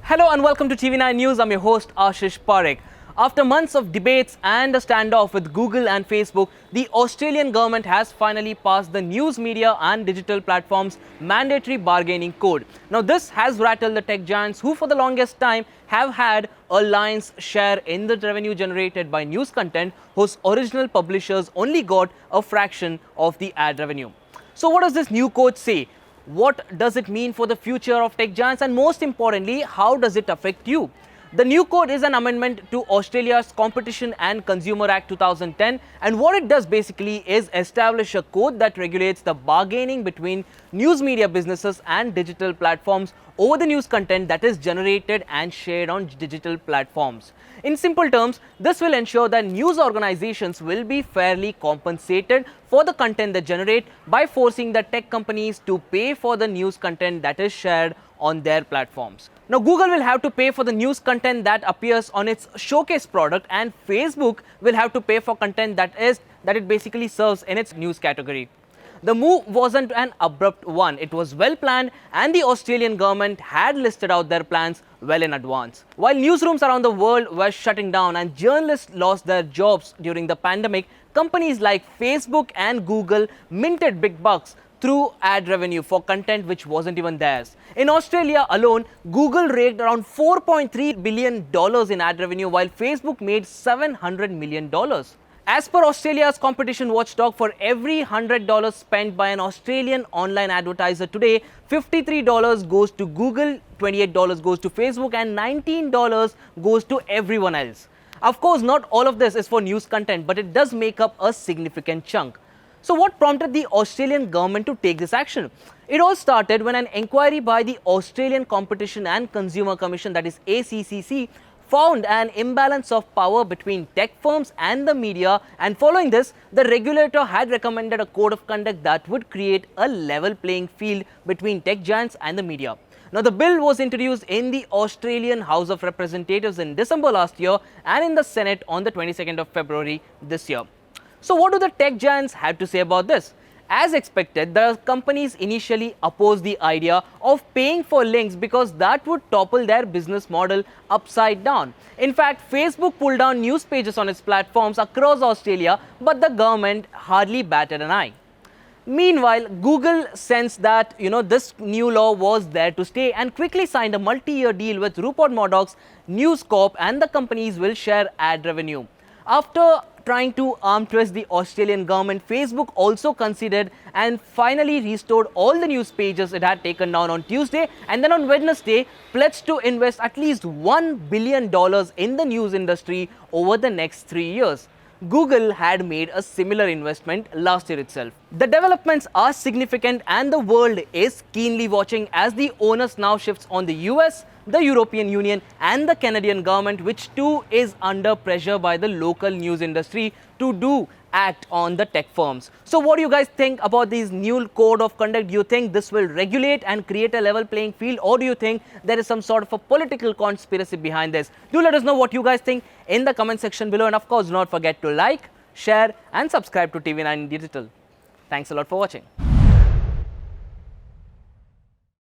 Hello and welcome to TV9 News. I'm your host Ashish Parekh. After months of debates and a standoff with Google and Facebook, the Australian government has finally passed the news media and digital platforms mandatory bargaining code. Now this has rattled the tech giants who for the longest time have had a lion's share in the revenue generated by news content whose original publishers only got a fraction of the ad revenue. So what does this new code say? What does it mean for the future of tech giants, and most importantly, how does it affect you? The new code is an amendment to Australia's Competition and Consumer Act 2010, and what it does basically is establish a code that regulates the bargaining between news media businesses and digital platforms over the news content that is generated and shared on digital platforms. In simple terms, this will ensure that news organizations will be fairly compensated for the content they generate by forcing the tech companies to pay for the news content that is shared on their platforms. Now, Google will have to pay for the news content that appears on its showcase product, and Facebook will have to pay for content that it basically serves in its news category. The move wasn't an abrupt one. It was well planned, and the Australian government had listed out their plans well in advance. While newsrooms around the world were shutting down and journalists lost their jobs during the pandemic, companies like Facebook and Google minted big bucks through ad revenue for content which wasn't even theirs. In Australia alone, Google raked around $4.3 billion in ad revenue, while Facebook made $700 million. As per Australia's competition watchdog, for every $100 spent by an Australian online advertiser today, $53 goes to Google, $28 goes to Facebook, and $19 goes to everyone else. Of course, not all of this is for news content, but it does make up a significant chunk. So what prompted the Australian government to take this action? It all started when an inquiry by the Australian Competition and Consumer Commission, that is ACCC, found an imbalance of power between tech firms and the media, and following this, the regulator had recommended a code of conduct that would create a level playing field between tech giants and the media. Now, the bill was introduced in the Australian House of Representatives in December last year and in the Senate on the 22nd of February this year. So what do the tech giants have to say about this? As expected, the companies initially opposed the idea of paying for links because that would topple their business model upside down. In fact, Facebook pulled down news pages on its platforms across Australia, but the government hardly batted an eye. Meanwhile, Google sensed that this new law was there to stay and quickly signed a multi-year deal with Rupert Murdoch's News Corp, and the companies will share ad revenue. After trying to arm twist the Australian government, Facebook also considered and finally restored all the news pages it had taken down on Tuesday, and then on Wednesday pledged to invest at least $1 billion in the news industry over the next 3 years. Google had made a similar investment last year itself. The developments are significant and the world is keenly watching as the onus now shifts on the US, the European Union and the Canadian government, which too is under pressure by the local news industry to act on the tech firms. So what do you guys think about this new code of conduct? Do you think this will regulate and create a level playing field, or do you think there is some sort of a political conspiracy behind this? Do let us know what you guys think in the comment section below, and of course do not forget to like, share and subscribe to TV9 Digital. Thanks a lot for watching.